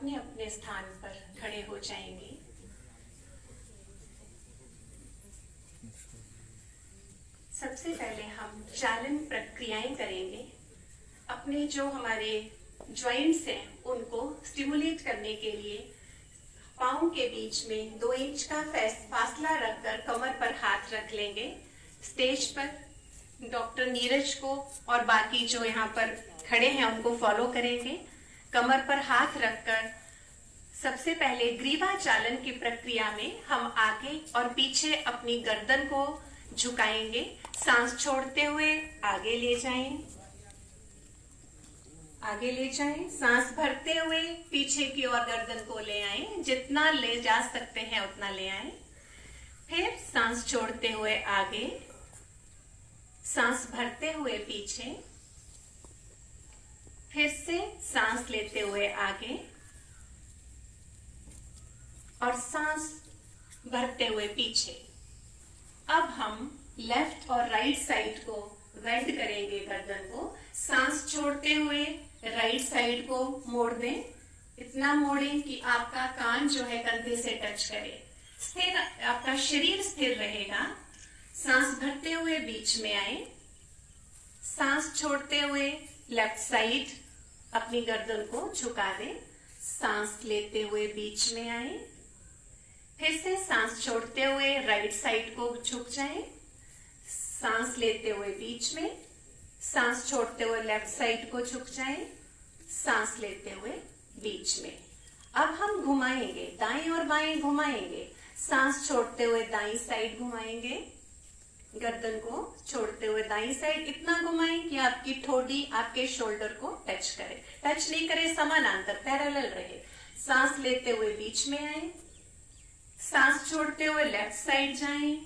अपने अपने स्थान पर खड़े हो जाएंगे। सबसे पहले हम चालन प्रक्रियाएं करेंगे। अपने जो हमारे जॉइंट्स हैं उनको स्टिमुलेट करने के लिए पाँव के बीच में 2 इंच का फासला रखकर कमर पर हाथ रख लेंगे। स्टेज पर डॉक्टर नीरज को और बाकी जो यहाँ पर खड़े हैं उनको फॉलो करेंगे। कमर पर हाथ रखकर सबसे पहले ग्रीवा चालन की प्रक्रिया में हम आगे और पीछे अपनी गर्दन को झुकाएंगे। सांस छोड़ते हुए आगे ले जाएं, आगे ले जाएं। सांस भरते हुए पीछे की ओर गर्दन को ले आएं, जितना ले जा सकते हैं उतना ले आएं। फिर सांस छोड़ते हुए आगे, सांस भरते हुए पीछे, फिर से सांस लेते हुए आगे और सांस भरते हुए पीछे। अब हम लेफ्ट और राइट साइड को बेंड करेंगे गर्दन को। सांस छोड़ते हुए राइट साइड को मोड़ दें, इतना मोड़ें कि आपका कान जो है कंधे से टच करे। स्थिर, आपका शरीर स्थिर रहेगा। सांस भरते हुए बीच में आए, सांस छोड़ते हुए लेफ्ट साइड अपनी गर्दन को झुका दें। सांस लेते हुए बीच में आए, फिर से सांस छोड़ते हुए राइट साइड को झुक जाएं। सांस लेते हुए बीच में, सांस छोड़ते हुए लेफ्ट साइड को झुक जाएं। सांस लेते हुए बीच में। अब हम घुमाएंगे, दाएं और बाएं घुमाएंगे। सांस छोड़ते हुए दाईं साइड घुमाएंगे, गर्दन को छोड़ते हुए दाईं साइड इतना घुमाएं कि आपकी ठोड़ी आपके शोल्डर को टच करे। टच नहीं करे, समानांतर पैरेलल रहे। सांस लेते हुए बीच में आए, सांस छोड़ते हुए लेफ्ट साइड जाएं,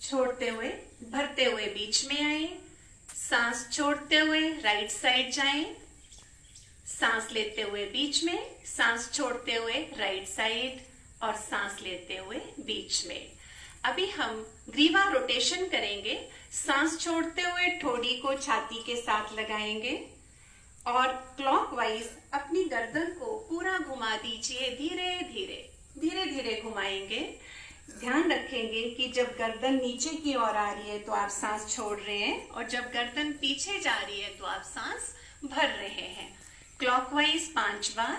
छोड़ते हुए भरते हुए बीच में आए, सांस छोड़ते हुए राइट साइड जाएं, सांस लेते हुए बीच में, सांस छोड़ते हुए राइट साइड और सांस लेते हुए बीच में। अभी हम ग्रीवा रोटेशन करेंगे। सांस छोड़ते हुए ठोड़ी को छाती के साथ लगाएंगे और क्लॉकवाइज अपनी गर्दन को पूरा घुमा दीजिए। धीरे धीरे धीरे धीरे घुमाएंगे। ध्यान रखेंगे कि जब गर्दन नीचे की ओर आ रही है तो आप सांस छोड़ रहे हैं और जब गर्दन पीछे जा रही है तो आप सांस भर रहे हैं। क्लॉकवाइज 5 बार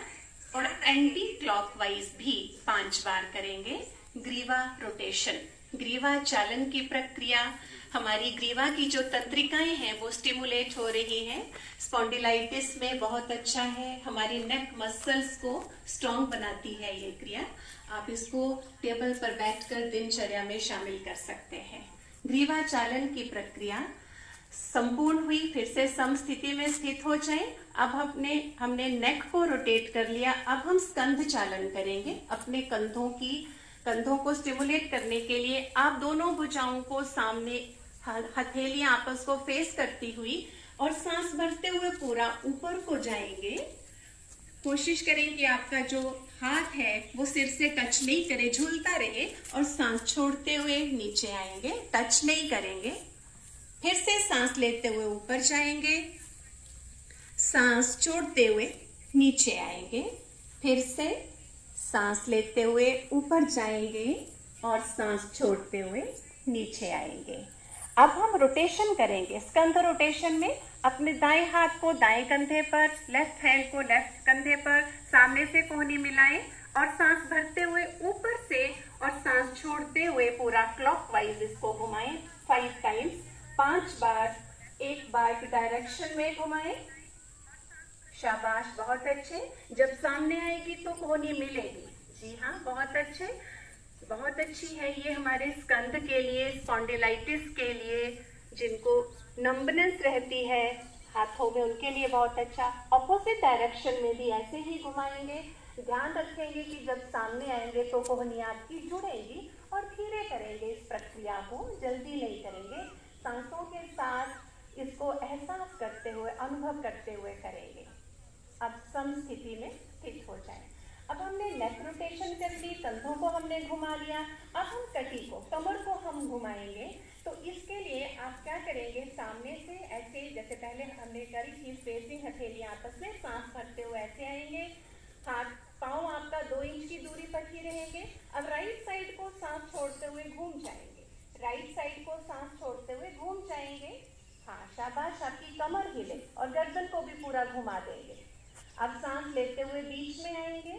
और एंटी क्लॉकवाइज भी 5 बार करेंगे। ग्रीवा रोटेशन, ग्रीवा चालन की प्रक्रिया, हमारी ग्रीवा की जो तंत्रिकाएं हैं वो स्टिमुलेट हो रही हैं। स्पॉन्डिलाइटिस में बहुत अच्छा है, हमारी नेक मसल्स को स्ट्रॉन्ग बनाती है ये क्रिया। आप इसको टेबल पर बैठकर दिनचर्या में शामिल कर सकते हैं। ग्रीवा चालन की प्रक्रिया संपूर्ण हुई। फिर से सम स्थिति में स्थित हो जाएं। अब हमने नेक को रोटेट कर लिया। अब हम स्कंध चालन करेंगे। अपने कंधों को स्टिमुलेट करने के लिए आप दोनों भुजाओं को सामने, हथेलियां आपस को फेस करती हुई और सांस भरते हुए पूरा ऊपर को जाएंगे। कोशिश करें कि आपका जो हाथ है वो सिर से टच नहीं करे, झूलता रहे और सांस छोड़ते हुए नीचे आएंगे, टच नहीं करेंगे। फिर से सांस लेते हुए ऊपर जाएंगे, सांस छोड़ते हुए नीचे आएंगे। फिर से सांस लेते हुए ऊपर जाएंगे और सांस छोड़ते हुए नीचे आएंगे। अब हम रोटेशन करेंगे। स्कंध रोटेशन में अपने दाएं हाथ को दाएं कंधे पर, लेफ्ट हैंड को लेफ्ट कंधे पर सामने से कोहनी मिलाएं और सांस भरते हुए ऊपर से और सांस छोड़ते हुए पूरा क्लॉकवाइज इसको घुमाएं 5 टाइम्स, 5 बार एक बार की डायरेक्शन में घुमाएं। शाबाश, बहुत अच्छे। जब सामने आएगी तो कोहनी मिलेगी। जी हाँ, बहुत अच्छे, बहुत अच्छी है ये हमारे स्कंध के लिए, स्पॉन्डिलाइटिस के लिए, जिनको नंबनेस रहती है हाथों में, उनके लिए बहुत अच्छा। ऑपोजिट डायरेक्शन में भी ऐसे ही घुमाएंगे। ध्यान रखेंगे कि जब सामने आएंगे तो कोहनी आपकी जुड़ेगी और धीरे करेंगे इस प्रक्रिया को, जल्दी नहीं करेंगे। सांसों के साथ इसको एहसास करते हुए, अनुभव करते हुए करेंगे। अब सम स्थिति में स्थित हो जाए। अब हमने नेक रोटेशन कर ली, कंधों को हमने घुमा लिया। अब हम कटी को, कमर को हम घुमाएंगे। तो इसके लिए आप क्या करेंगे, सामने से ऐसे, जैसे पहले हमने करी थी फेसिंग हथेलियां आपस में, सांस भरते हुए ऐसे आएंगे, हाथ जाएंगे। अब राइट साइड को सांस छोड़ते हुए घूम जाएंगे, राइट साइड को सांस छोड़ते हुए घूम जाएंगे। हाँ शाबाश, आपकी कमर हिले और गर्दन को भी पूरा घुमा देंगे। अब सांस लेते हुए बीच में आएंगे,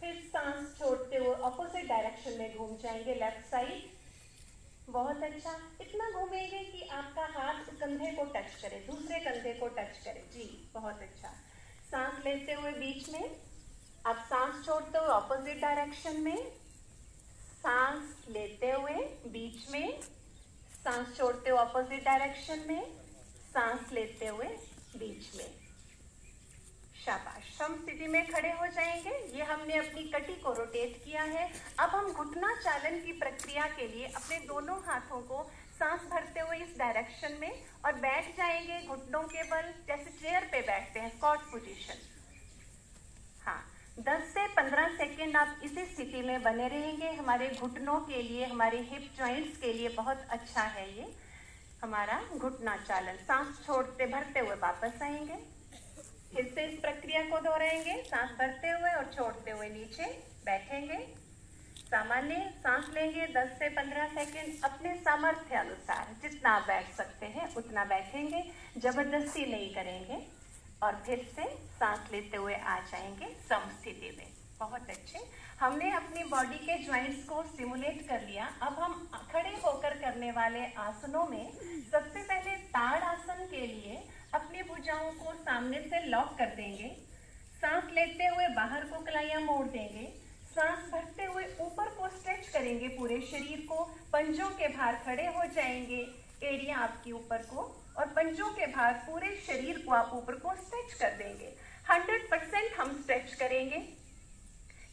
फिर सांस छोड़ते हुए ऑपोजिट डायरेक्शन में घूम जाएंगे, लेफ्ट साइड। बहुत अच्छा, इतना घूमेंगे कि आपका हाथ कंधे को टच करे, दूसरे कंधे को टच करे। जी बहुत अच्छा। सांस लेते हुए बीच में, अब सांस छोड़ते हुए ऑपोजिट डायरेक्शन में, सांस लेते हुए बीच में, सांस छोड़ते हुए ऑपोजिट डायरेक्शन में, सांस लेते हुए बीच में। शाबाश, सम स्थिति में खड़े हो जाएंगे। ये हमने अपनी कटी को रोटेट किया है। अब हम घुटना चालन की प्रक्रिया के लिए अपने दोनों हाथों को सांस भरते हुए इस डायरेक्शन में और बैठ जाएंगे घुटनों के बल, जैसे चेयर पे बैठते हैं, स्क्वाट पोजीशन। हाँ, 10 से 15 सेकेंड आप इसी स्थिति में बने रहेंगे। हमारे घुटनों के लिए, हमारे हिप जॉइंट्स के लिए बहुत अच्छा है ये हमारा घुटना चालन। सांस छोड़ते भरते हुए वापस आएंगे, फिर से इस प्रक्रिया को दोहराएंगे। सांस भरते हुए और छोड़ते हुए नीचे बैठेंगे। सामान्य सांस लेंगे 10 से 15 सेकेंड, अपने सामर्थ्य अनुसार जितना आप बैठ सकते हैं उतना बैठेंगे, जबरदस्ती नहीं करेंगे। और फिर से सांस लेते हुए आ जाएंगे सम स्थिति में। बहुत अच्छे, हमने अपनी बॉडी के ज्वाइंट्स को स्टिमुलेट कर लिया। अब हम खड़े होकर करने वाले आसनों में सबसे पहले ताड़ आसन के लिए अपनी भुजाओं को सामने से लॉक कर देंगे। सांस लेते हुए बाहर को कलाइयां मोड़ देंगे। सांस भरते हुए ऊपर को स्ट्रेच करेंगे पूरे शरीर को, पंजों के भार खड़े हो जाएंगे, एड़ियां आपकी ऊपर को, और पंजों के भार पूरे शरीर को आप ऊपर को स्ट्रेच कर देंगे। 100% हम स्ट्रेच करेंगे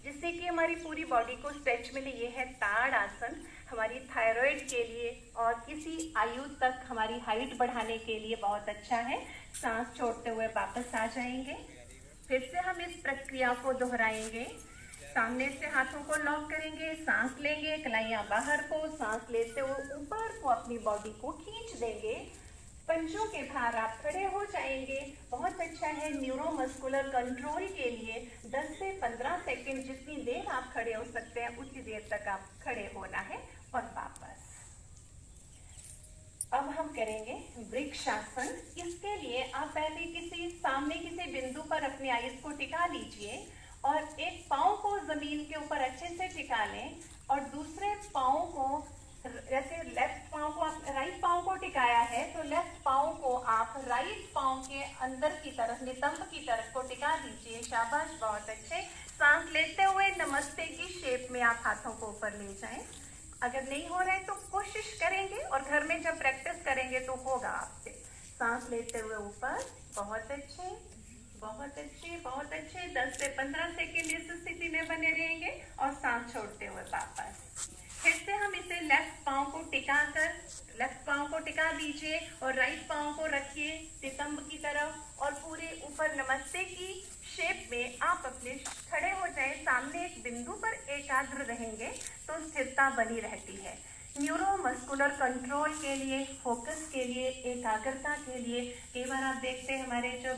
जिससे कि हमारी पूरी बॉडी को स्ट्रेच मिले। ये है ताड़ आसन, हमारी थायराइड के लिए और किसी आयु तक हमारी हाइट बढ़ाने के लिए बहुत अच्छा है। सांस छोड़ते हुए वापस आ जाएंगे, फिर से हम इस प्रक्रिया को दोहराएंगे। सामने से हाथों को लॉक करेंगे, सांस लेंगे, कलाइयां बाहर को, सांस लेते हुए ऊपर को अपनी बॉडी को खींच देंगे। पंजों के भार आप खड़े हो जाएंगे। बहुत अच्छा है न्यूरोमस्कुलर कंट्रोल के लिए 10 से 15 सेकंड, जितनी देर आप खड़े हो सकते हैं उतनी देर तक आप खड़े होना है। और वापस अब हम करेंगे वृक्षासन। इसके लिए आप पहले किसी बिंदु पर अपनी आइज को टिका लीजिए और एक पाँव को जमीन के ऊपर अच्छे से टिका लें और दूसरे पाँव को, जैसे लेफ्ट पाँव को आप राइट पाँव को टिकाया है तो लेफ्ट पाँव को आप राइट पाँव के अंदर की तरफ, नितंब की तरफ को टिका दीजिए। शाबाश, बहुत अच्छे। सांस लेते हुए नमस्ते की शेप में आप हाथों को ऊपर ले जाएं। अगर नहीं हो रहा है तो कोशिश करेंगे और घर में जब प्रैक्टिस करेंगे तो होगा आपसे। सांस लेते हुए ऊपर, बहुत अच्छे, बहुत अच्छे, बहुत अच्छे। 10 से 15 सेकेंड इस स्थिति में बने रहेंगे और सांस छोड़ते हुए वापस। फिर से हम इसे लेफ्ट पाँव को टिका दीजिए और राइट पाँव को रखिए नितंब की तरफ और पूरे ऊपर नमस्ते की शेप में आप अपने खड़े हो जाएं। सामने एक बिंदु पर एकाग्र रहेंगे तो स्थिरता बनी रहती है। न्यूरोमस्कुलर कंट्रोल के लिए, फोकस के लिए, एकाग्रता के लिए, कई बार आप देखते हैं हमारे जो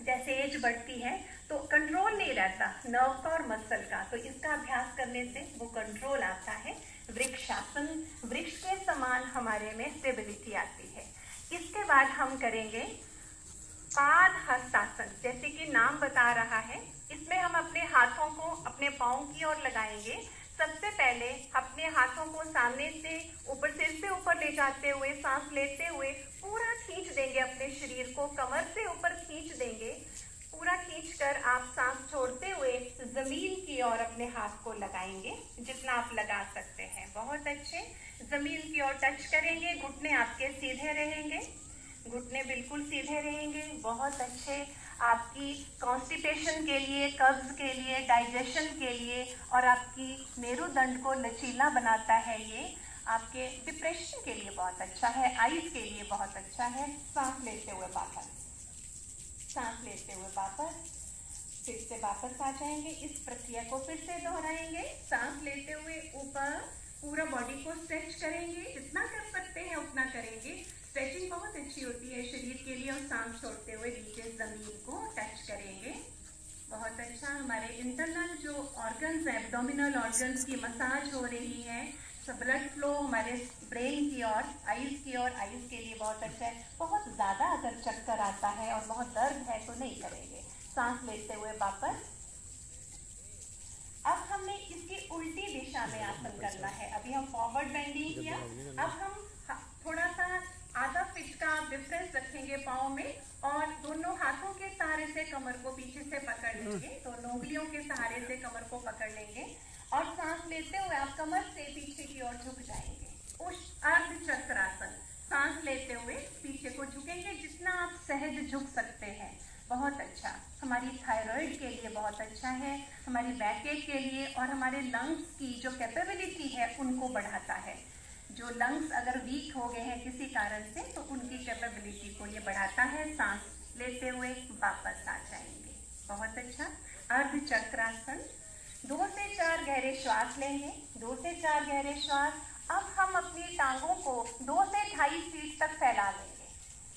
जैसे एज बढ़ती है तो कंट्रोल नहीं रहता नर्व का और मसल का, तो इसका अभ्यास करने से वो कंट्रोल आता है। वृक्षासन, वृक्ष के समान हमारे में स्टेबिलिटी आती है। इसके बाद हम करेंगे पाद हस्तासन, जैसे कि नाम बता रहा है। इसमें हम अपने हाथों को अपने पाँव की ओर लगाएंगे। सबसे पहले अपने हाथों को सामने से ऊपर, सिर से ऊपर ले जाते हुए सांस लेते हुए पूरा खींच देंगे अपने शरीर को, कमर से ऊपर खींच देंगे। पूरा खींचकर आप सांस छोड़ते हुए जमीन की ओर अपने हाथ को लगाएंगे, जितना आप लगा सकते हैं। बहुत अच्छे, जमीन की ओर टच करेंगे, घुटने आपके सीधे रहेंगे, घुटने बिल्कुल सीधे रहेंगे। बहुत अच्छे, आपकी कॉन्स्टिपेशन के लिए, कब्ज के लिए, डाइजेशन के लिए और आपकी मेरुदंड को लचीला बनाता है। ये आपके डिप्रेशन के लिए बहुत अच्छा है, आइज के लिए बहुत अच्छा है। सांस लेते हुए वापस, सांस लेते हुए वापस, फिर से वापस आ जाएंगे। इस प्रक्रिया को फिर से दोहराएंगे। सांस लेते हुए ऊपर पूरा बॉडी को स्ट्रेच करेंगे, जितना कर सकते हैं उतना करेंगे। स्ट्रेचिंग बहुत अच्छी होती है शरीर के लिए। और सांस छोड़ते हुए नीचे जमीन को टच करेंगे। बहुत अच्छा। हमारे इंटरनल जो ऑर्गन्स है, एब्डोमिनल ऑर्गन्स की मसाज हो रही है। ब्लड फ्लो हमारे ब्रेन की और आईज की और आईज के लिए बहुत अच्छा है। बहुत ज़्यादा अगर चक्कर आता है और बहुत दर्द है तो नहीं करेंगे। सांस लेते हुए वापस। अब हमने इसकी उल्टी दिशा में आसन करना है। अभी हम फॉरवर्ड बेंडिंग किया, अब हम थोड़ा सा आधा फीट का डिफरेंस रखेंगे पाँव में और दोनों हाथों के सहारे से कमर को पीछे से पकड़ लेंगे। दोनों उंगलियों के सहारे से कमर को पकड़ लेंगे और सांस लेते हुए आप कमर से पीछे की ओर झुक जाएंगे। अर्ध चक्रासन। सांस लेते हुए पीछे को झुकेंगे जितना आप सहज झुक सकते हैं। बहुत अच्छा। हमारी थायराइड के लिए बहुत अच्छा है, हमारी बैकएक के लिए और हमारे लंग्स की जो कैपेबिलिटी है उनको बढ़ाता है। जो लंग्स अगर वीक हो गए हैं किसी कारण से तो उनकी कैपेबिलिटी को ये बढ़ाता है। सांस लेते हुए वापस आ जाएंगे। बहुत अच्छा। अर्ध चक्रासन। 2 से 4 गहरे श्वास लेंगे। 2 से 4 गहरे श्वास। अब हम अपनी टांगों को 2 से 2.5 फीट तक फैला लेंगे।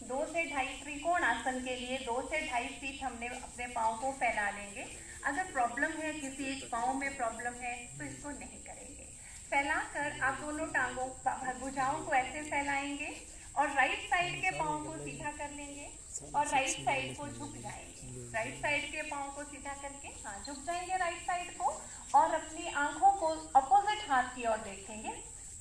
2 से 2.5 त्रिकोण आसन के लिए 2 से 2.5 फीट हमने अपने पाँव को फैला लेंगे। अगर प्रॉब्लम है, किसी एक पाँव में प्रॉब्लम है तो इसको नहीं करेंगे। फैलाकर आप दोनों टांगों भुजाओं को ऐसे फैलाएंगे और राइट साइड के पाँव को सीधा कर लेंगे और राइट साइड को झुक जाएंगे। राइट साइड के पाँव को सीधा करके झुक जाएंगे राइट साइड को और अपनी आंखों को अपोजिट हाथ की ओर देखेंगे।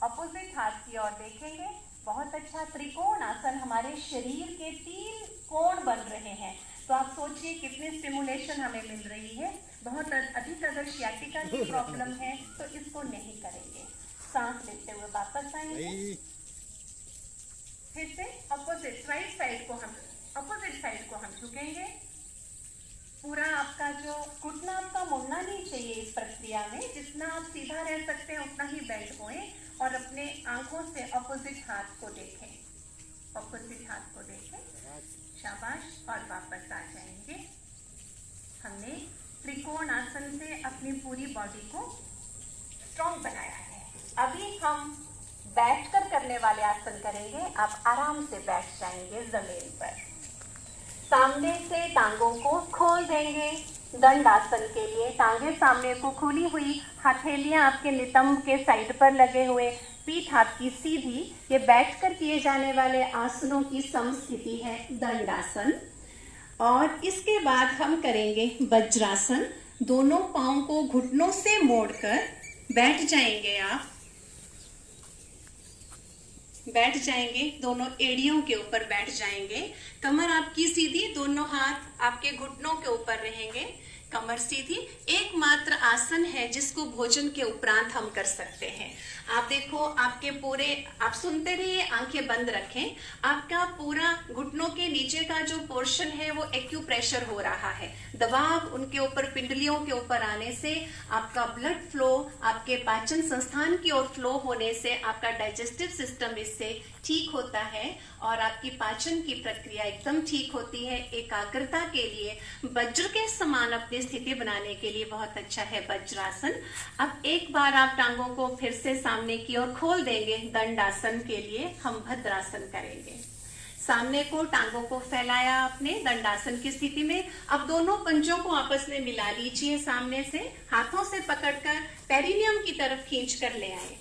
अपोजिट हाथ की ओर देखेंगे। बहुत अच्छा। त्रिकोण आसन। हमारे शरीर के 3 कोण बन रहे हैं तो आप सोचिए कितनी स्टिमुलेशन हमें मिल रही है। बहुत अधिक अगर सियाटिका की प्रॉब्लम है तो इसको नहीं करेंगे। सांस लेते हुए वापस आएंगे। फिर से अपोजिट राइट साइड को हम अपोजिट साइड को हम झुकेंगे। पूरा आपका जो घुटना आपका मुड़ना नहीं चाहिए इस प्रक्रिया में। जितना आप सीधा रह सकते हैं उतना ही बेंड होए और अपने आंखों से अपोजिट हाथ को देखें। अपोजिट हाथ को देखें। शाबाश। और वापस आ जाएंगे। हमने त्रिकोण आसन से अपनी पूरी बॉडी को स्ट्रॉन्ग बनाया है। अभी हम बैठकर करने वाले आसन करेंगे। आप आराम से बैठ जाएंगे जमीन पर। सामने से टांगों को खोल देंगे। दंड आसन के लिए टांगे सामने को खुली हुई, हथेलियां आपके नितंब के साइड पर लगे हुए, पीठ आपकी सीधी। ये बैठकर किए जाने वाले आसनों की समस्थिति है दंडासन। और इसके बाद हम करेंगे वज्रासन। दोनों पांव को घुटनों से मोड़कर बैठ जाएंगे। आप बैठ जाएंगे, दोनों एड़ियों के ऊपर बैठ जाएंगे। कमर आपकी सीधी, दोनों हाथ आपके घुटनों के ऊपर रहेंगे, कमर सीधी। एकमात्र आसन है जिसको भोजन के उपरांत हम कर सकते हैं। आप देखो, आपके पूरे, आप सुनते रहिए, आंखें बंद रखें। आपका पूरा घुटनों के नीचे का जो पोर्शन है वो एक्यूप्रेशर हो रहा है। दबाव उनके ऊपर, पिंडलियों के ऊपर आने से आपका ब्लड फ्लो, आपके पाचन संस्थान की ओर फ्लो होने से आपका डाइजेस्टिव सिस्टम इससे ठीक होता है और आपकी पाचन की प्रक्रिया एकदम ठीक होती है। एकाग्रता के लिए, वज्र के समान अपनी स्थिति बनाने के लिए बहुत अच्छा है वज्रासन। अब एक बार आप टांगों को फिर से सामने की ओर खोल देंगे। दंडासन के लिए हम भद्रासन करेंगे। सामने को, टांगों को फैलाया आपने दंडासन की स्थिति में। अब दोनों पंजों को आपस में मिला लीजिए। सामने से हाथों से पकड़कर पेरिनियम की तरफ खींच कर ले आए।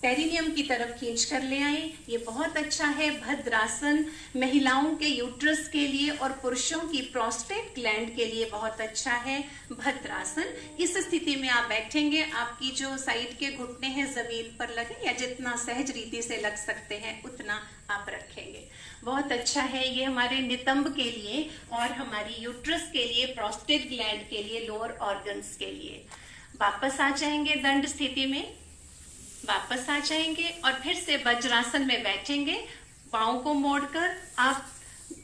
पेरिनियम की तरफ खींच कर ले आए। ये बहुत अच्छा है भद्रासन। महिलाओं के यूट्रस के लिए और पुरुषों की प्रोस्टेट ग्लैंड के लिए बहुत अच्छा है भद्रासन। इस स्थिति में आप बैठेंगे। आपकी जो साइड के घुटने हैं जमीन पर लगे या जितना सहज रीति से लग सकते हैं उतना आप रखेंगे। बहुत अच्छा है ये हमारे नितंब के लिए और हमारी यूट्रस के लिए, प्रोस्टेट ग्लैंड के लिए, लोअर ऑर्गन्स के लिए। वापस आ जाएंगे दंड स्थिति में। वापस आ जाएंगे और फिर से वज्रासन में बैठेंगे। पाँव को मोड़कर आप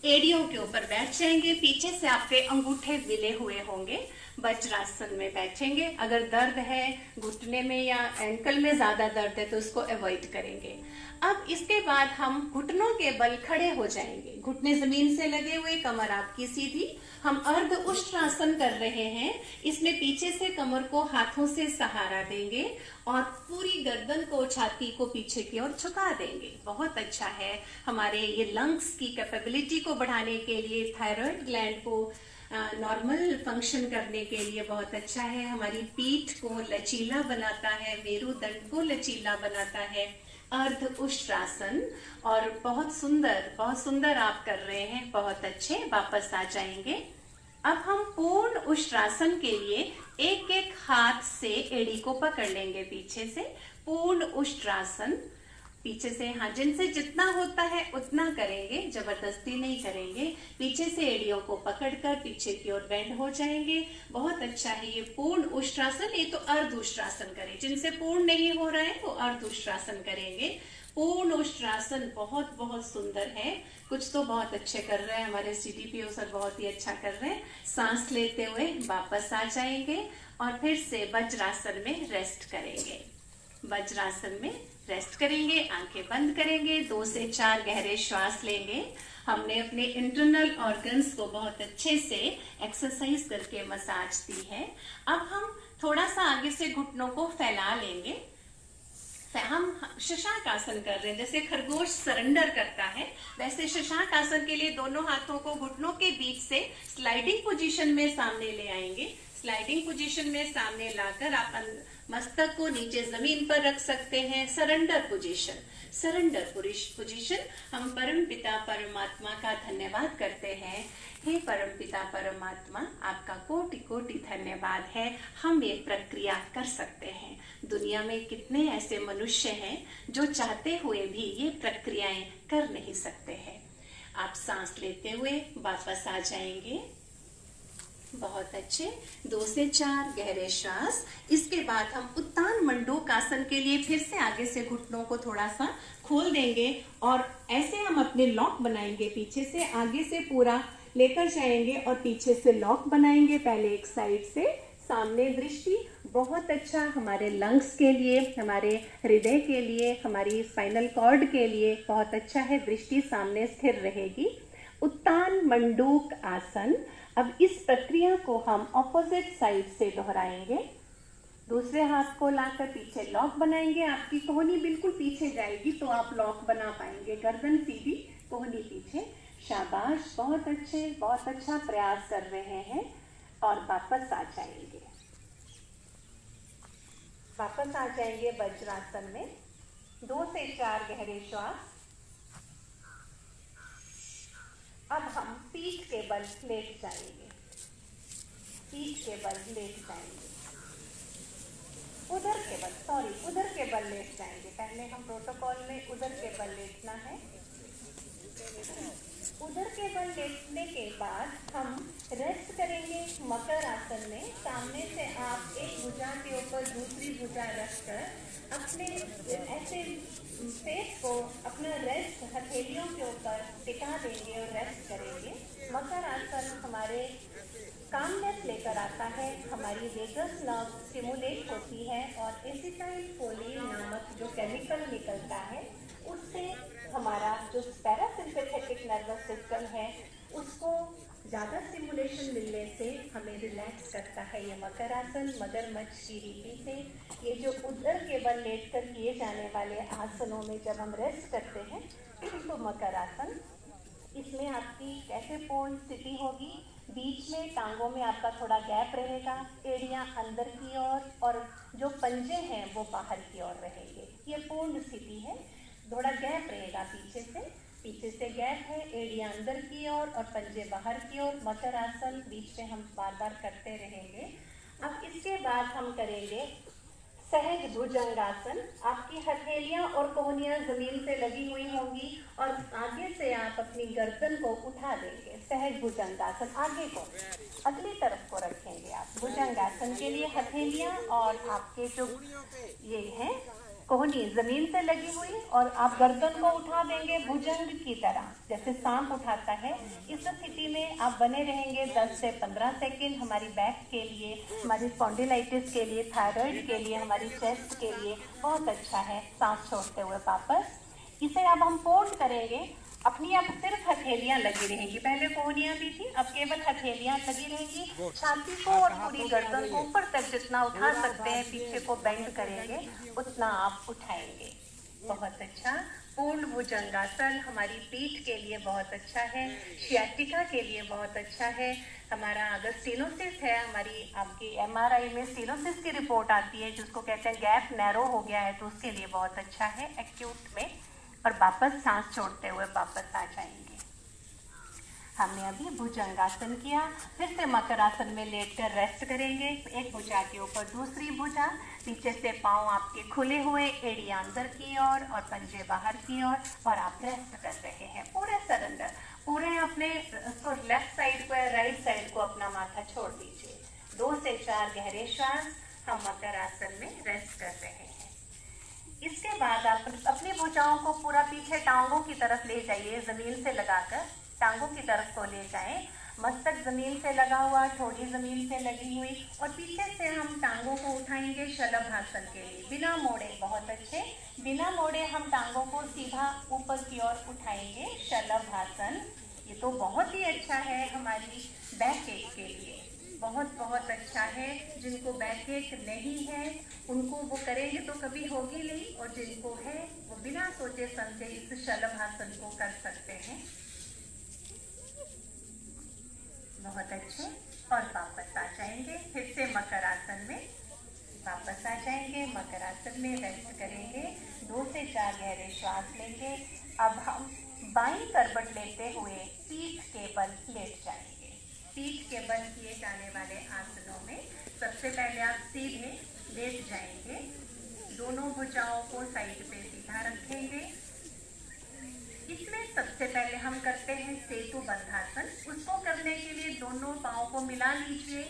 एड़ियों के ऊपर बैठ जाएंगे। पीछे से आपके अंगूठे विले हुए होंगे। वज्रासन में बैठेंगे। अगर दर्द है घुटने में या एंकल में ज्यादा दर्द है तो इसको अवॉइड करेंगे। अब इसके बाद हम घुटनों के बल खड़े हो जाएंगे। घुटने जमीन से लगे हुए, कमर आपकी सीधी। हम अर्ध उष्ट्रासन कर रहे हैं। इसमें पीछे से कमर को हाथों से सहारा देंगे और पूरी गर्दन को, छाती को पीछे की ओर झुका देंगे। बहुत अच्छा है हमारे ये लंग्स की कैपेबिलिटी को बढ़ाने के लिए, थायराइड ग्लैंड को नॉर्मल फंक्शन करने के लिए बहुत अच्छा है। हमारी पीठ को लचीला बनाता है, मेरुदंड को लचीला बनाता है। अर्ध उष्ट्रासन, और बहुत सुंदर आप कर रहे हैं, बहुत अच्छे। वापस आ जाएंगे। अब हम पूर्ण उष्ट्रासन के लिए एक एक हाथ से एड़ी को पकड़ लेंगे पीछे से। पूर्ण उष्ट्रासन पीछे से, हाँ, जिनसे जितना होता है उतना करेंगे, जबरदस्ती नहीं करेंगे। पीछे से एड़ियों को पकड़कर पीछे की ओर बेंड हो जाएंगे। बहुत अच्छा है ये पूर्ण उष्ट्रासन। ये तो अर्ध उष्ट्रासन करें, जिनसे पूर्ण नहीं हो रहा है वो अर्ध उष्ट्रासन करेंगे। पूर्ण उष्ट्रासन बहुत बहुत सुंदर है। कुछ तो बहुत अच्छे कर रहे हैं हमारे CDPO सर, बहुत ही अच्छा कर रहे हैं। सांस लेते हुए वापस आ जाएंगे और फिर से वज्रासन में रेस्ट करेंगे। वज्रासन में रेस्ट करेंगे, आंखें बंद करेंगे, 2 से 4 गहरे श्वास लेंगे। हमने अपने इंटरनल ऑर्गन्स को बहुत अच्छे से एक्सरसाइज करके मसाज दी है। अब हम थोड़ा सा आगे से घुटनों को फैला लेंगे। हम शशांक आसन कर रहे हैं, जैसे खरगोश सरेंडर करता है वैसे शशांक आसन के लिए दोनों हाथों को घुटनों के बीच से स्लाइडिंग पोजीशन में सामने ले आएंगे। स्लाइडिंग पोजीशन में सामने लाकर आप मस्तक को नीचे जमीन पर रख सकते हैं। Surrender position, surrender position. हम परम पिता परमात्मा का धन्यवाद करते हैं। हे परम पिता परमात्मा, आपका कोटि कोटि धन्यवाद है, हम ये प्रक्रिया कर सकते हैं। दुनिया में कितने ऐसे मनुष्य हैं जो चाहते हुए भी ये प्रक्रियाएं कर नहीं सकते हैं। आप सांस लेते हुए वापस आ जाएंगे। बहुत अच्छे, 2 से 4 गहरे श्वास। इसके बाद हम उत्तान मंडूक आसन के लिए फिर से आगे से घुटनों को थोड़ा सा खोल देंगे और ऐसे हम अपने लॉक बनाएंगे। पीछे से आगे से पूरा लेकर जाएंगे और पीछे से लॉक बनाएंगे। पहले एक साइड से, सामने दृष्टि। बहुत अच्छा, हमारे लंग्स के लिए, हमारे हृदय के लिए, हमारी स्पाइनल कॉर्ड के लिए बहुत अच्छा है। दृष्टि सामने स्थिर रहेगी। उत्तान मंडूक आसन। अब इस प्रक्रिया को हम ऑपोजिट साइड से दोहराएंगे। दूसरे हाथ को लाकर पीछे लॉक बनाएंगे। आपकी कोहनी बिल्कुल पीछे जाएगी तो आप लॉक बना पाएंगे। गर्दन सीधी, कोहनी पीछे। शाबाश, बहुत अच्छे, बहुत अच्छा प्रयास कर रहे हैं। और वापस आ जाएंगे। वापस आ जाएंगे वज्रासन में। 2 से 4 गहरे श्वास। अब हम पीठ के बल लेट जाएंगे। पीठ के बल लेट जाएंगे। उधर के बल लेट जाएंगे। पहले हम प्रोटोकॉल में उधर के बल लेटना है। उधर के बल लेटने के बाद हम रेस्ट करेंगे मकर आसन में। सामने से आप एक भुजा के ऊपर दूसरी भुजा रखकर अपने ऐसे फेस को अपना रेस्ट हथेलियों के ऊपर टिका देंगे और रेस्ट करेंगे। मकर आसन हमारे कामनेस लेकर आता है, हमारी वेगस नर्व स्टिमुलेट होती है और एसिटाइलकोलिन नामक जो केमिकल निकलता है उससे हमारा जो पैरासिम्पैथेटिक नर्वस सिस्टम है उसको ज़्यादा स्टिमुलेशन मिलने से हमें रिलैक्स करता है ये मकर आसन। मगरमच्छ की रीति से ये जो उदर के बल लेटकर किए जाने वाले आसनों में जब हम रेस्ट करते हैं तो मकर आसन, इसमें आपकी कैसे पूर्ण स्थिति होगी। बीच में टांगों में आपका थोड़ा गैप रहेगा, एड़ियाँ अंदर की ओर और जो पंजे हैं वो बाहर की ओर रहेंगे। ये पूर्ण स्थिति है। थोड़ा गैप रहेगा पीछे से गैप है, एड़ियाँ अंदर की ओर और पंजे बाहर की ओर। मकर आसन बीच में हम बार बार करते रहेंगे। अब इसके बाद हम करेंगे सहज भुजंगासन। आपकी हथेलियां और कोहनियां जमीन से लगी हुई होंगी और आगे से आप अपनी गर्दन को उठा देंगे। सहज भुजंगासन, आगे को अगली तरफ को रखेंगे आप। भुजंगासन के लिए हथेलियां और आपके जो ये है कोहनी जमीन से लगी हुई और आप गर्दन को उठा देंगे भुजंग की तरह, जैसे सांप उठाता है। इस स्थिति में आप बने रहेंगे 10 से 15 सेकेंड। हमारी बैक के लिए, हमारी स्पॉन्डिलाइटिस के लिए, थायराइड के लिए, हमारी चेस्ट के लिए बहुत अच्छा है। सांस छोड़ते हुए वापस इसे अब हम पूर्ण करेंगे। अपनी अब सिर्फ हथेलियां लगी रहेंगी। पहले कोहनियां भी थी, अब केवल हथेलियां लगी रहेंगी। छाती को और पूरी गर्दन को ऊपर तक जितना उठा सकते हैं, पीछे को बेंड करेंगे उतना आप उठाएंगे। बहुत अच्छा। पूर्ण भुजंगासन हमारी पीठ के लिए बहुत अच्छा है, शियाटिका के लिए बहुत अच्छा है। हमारा अगर स्टेनोसिस है, हमारी आपकी एमआरआई में स्टेनोसिस की रिपोर्ट आती है जिसको कहते हैं गैप नैरो हो गया है, तो उसके लिए बहुत अच्छा है एक्यूट में। और वापस सांस छोड़ते हुए वापस आ जाएंगे। हमने अभी भुजंगासन किया, फिर से मकर आसन में लेटकर रेस्ट करेंगे। एक भुजा के ऊपर दूसरी भुजा, पीछे से पांव आपके खुले हुए, एड़ियां अंदर की ओर और पंजे बाहर की ओर, और आप रेस्ट कर रहे हैं पूरे सरेंडर। पूरे अपने उसको लेफ्ट साइड को या राइट साइड को अपना माथा छोड़ दीजिए। 2 से 4 गहरे श्वास। हम मकर आसन में रेस्ट कर रहे हैं। इसके बाद आप अपनी भुजाओं को पूरा पीछे टांगों की तरफ ले जाइए, जमीन से लगाकर टांगों की तरफ को ले जाएं। मस्तक जमीन से लगा हुआ, ठोड़ी जमीन से लगी हुई, और पीछे से हम टांगों को उठाएंगे शलभासन के लिए, बिना मोड़े। बहुत अच्छे। बिना मोड़े हम टांगों को सीधा ऊपर की ओर उठाएंगे, शलभासन। ये तो बहुत ही अच्छा है हमारी बैक एक के लिए, बहुत बहुत अच्छा है। जिनको बैक एक नहीं है उनको वो करेंगे तो कभी होगी नहीं, और जिनको है वो बिना सोचे समझे इस शलभासन को कर सकते हैं। बहुत अच्छे। और वापस आ जाएंगे फिर से मकर आसन में। वापस आ जाएंगे मकर आसन में, रेस्ट करेंगे। 2 से 4 गहरे श्वास लेंगे। अब हम बाईं करवट लेते हुए पीठ के बल लेट जाएंगे। पीठ के बल किए जाने वाले आसनों में सबसे पहले आप सीधे लेट जाएंगे। दोनों भुजाओं को साइड पे सीधा रखेंगे। इसमें सबसे पहले हम करते हैं सेतु बंधासन। उसको करने के लिए दोनों पाँव को मिला लीजिए,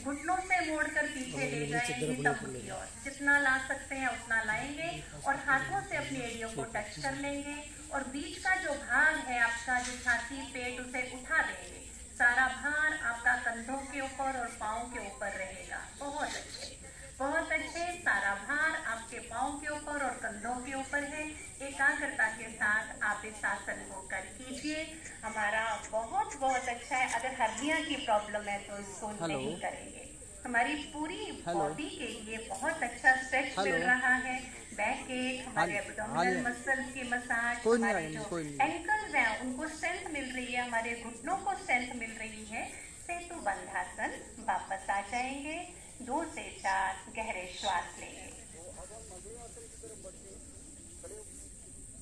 घुटनों से मोड़कर पीछे ले जाएंगे तब की ओर। जितना ला सकते हैं उतना लाएंगे और हाथों से अपनी एड़ियों को टच कर लेंगे, और बीच का जो भाग है आपका, जो छाती पेट, उसे उठा देंगे। सारा भार आपका कंधों के ऊपर और पाँव के ऊपर रहेगा। बहुत अच्छे, बहुत अच्छे। सारा भार आपके पाँव के ऊपर और कंधों के ऊपर है। एकाग्रता के साथ आप इस आसन को कर कीजिए। हमारा बहुत बहुत अच्छा है। अगर हड्डियां की प्रॉब्लम है तो इसको नहीं करेंगे। हमारी पूरी बॉडी के लिए बहुत अच्छा स्ट्रेच मिल रहा है। बैक एक, हमारे एब्डोमिनल मसल्स की मसाज, हमारे जो एंकल्स हैं उनको स्ट्रेंथ मिल रही है, हमारे घुटनों को स्ट्रेंथ मिल रही है। सेतु बंधासन। वापस आ जाएंगे। 2 से 4 गहरे श्वास लेंगे।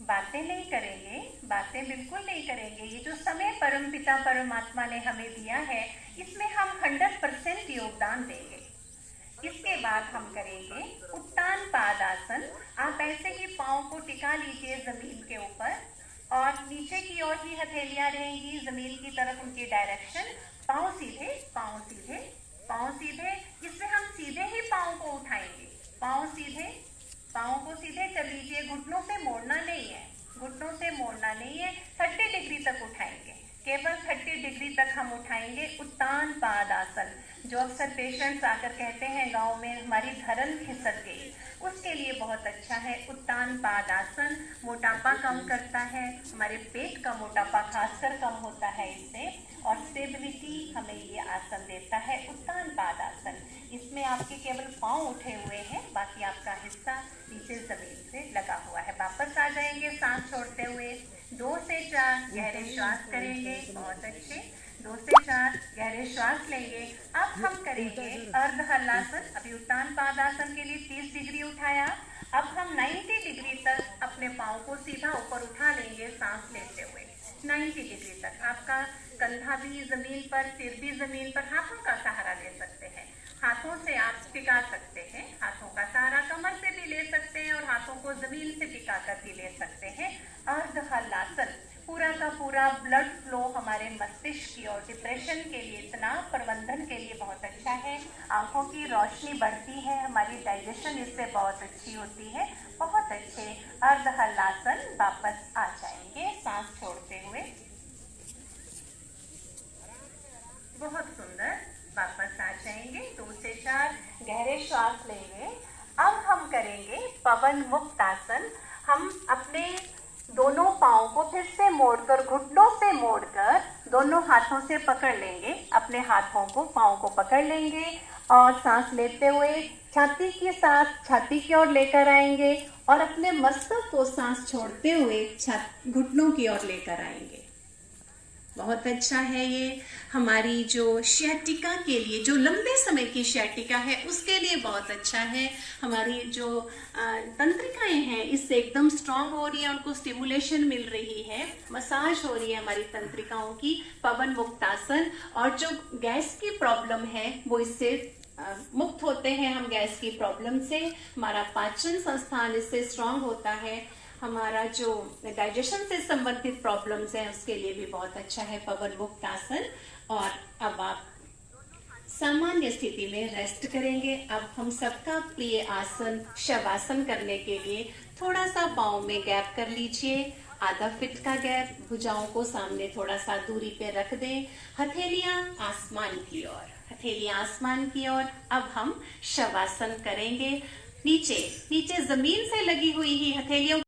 बातें नहीं करेंगे, बातें बिल्कुल नहीं करेंगे। ये जो समय परमपिता परमात्मा ने हमें दिया है, इसमें हम 100% योगदान देंगे। इसके बाद हम करेंगे उत्तान पादासन। आप ऐसे ही पाँव को टिका लीजिए जमीन के ऊपर, और नीचे की ओर ही हथेलियां रहेंगी, जमीन की तरफ उनकी डायरेक्शन। पाँव सीधे, पाँव सीधे, पाँव सीधे। इसमें हम सीधे ही पाँव को उठाएंगे। पाँव सीधे, पाँव को सीधे कर लीजिए। घुटनों से मोड़ना नहीं है, घुटनों से मोड़ना नहीं है। 30 डिग्री तक उठाएंगे, केवल 30 डिग्री तक हम उठाएंगे। उत्तान पादासन, जो अक्सर पेशेंट्स आकर कहते हैं गांव में हमारी धरन खिसक गई, उसके लिए बहुत अच्छा है उत्तान पादासन। मोटापा कम करता है, हमारे पेट का मोटापा खासकर कम होता है इससे, और स्टेबिलिटी हमें ये आसन देता है उत्तान पादासन। इसमें आपके केवल पाँव उठे हुए हैं, बाकी आपका हिस्सा नीचे जमीन से लगा हुआ है। वापस आ जाएंगे सांस छोड़ते हुए। 2 से 4 गहरे श्वास करेंगे। बहुत अच्छे। 2 से 4 गहरे श्वास लेंगे। अब हम करेंगे अर्ध हलासन। अभी उत्तान पादासन के लिए 30 डिग्री उठाया। अब हम 90 डिग्री तक अपने पाँव को सीधा ऊपर उठा लेंगे सांस लेते हुए। 90 डिग्री तक आपका कंधा भी जमीन पर, सिर भी जमीन पर। हाथों का सहारा ले सकते हैं, हाथों से आप टिका सकते हैं। हाथों का सहारा कमर से भी ले सकते हैं और हाथों को जमीन से टिका कर भी ले सकते हैं। अर्ध हलासन। पूरा का पूरा ब्लड फ्लो हमारे मस्तिष्क की और डिप्रेशन के लिए, तनाव प्रबंधन के लिए बहुत अच्छा है। आंखों की रोशनी बढ़ती है, हमारी डाइजेशन इससे बहुत अच्छी होती है। बहुत अच्छे। अर्ध हलासन। वापस आ जाएंगे सांस छोड़ते हुए। बहुत सुंदर। वापस आ जाएंगे। 2 से 4 गहरे श्वास लेंगे। अब हम करेंगे पवन मुक्त आसन। हम अपने दोनों पाँव को फिर से मोड़कर, घुटनों से मोड़कर दोनों हाथों से पकड़ लेंगे। अपने हाथों को, पाँव को पकड़ लेंगे। और सांस लेते हुए छाती के साथ छाती की ओर लेकर आएंगे और अपने मस्तक को सांस छोड़ते हुए घुटनों की ओर लेकर आएंगे। बहुत अच्छा है ये। हमारी जो शैटिका के लिए, जो लंबे समय की शैटिका है उसके लिए बहुत अच्छा है। हमारी जो तंत्रिकाएं हैं इससे एकदम स्ट्रांग हो रही है, उनको स्टिमुलेशन मिल रही है, मसाज हो रही है हमारी तंत्रिकाओं की। पवन मुक्तासन, और जो गैस की प्रॉब्लम है वो इससे मुक्त होते हैं हम गैस की प्रॉब्लम से। हमारा पाचन संस्थान इससे स्ट्रांग होता है। हमारा जो डाइजेशन से संबंधित प्रॉब्लम्स हैं उसके लिए भी बहुत अच्छा है पवन मुक्त आसन। और अब आप सामान्य स्थिति में रेस्ट करेंगे। अब हम सबका प्रिय आसन शवासन करने के लिए थोड़ा सा पाँव में गैप कर लीजिए, आधा फीट का गैप। भुजाओं को सामने थोड़ा सा दूरी पे रख दें, हथेलियां आसमान की ओर, हथेलियां आसमान की ओर। अब हम शवासन करेंगे। नीचे नीचे जमीन से लगी हुई ही हथेलियों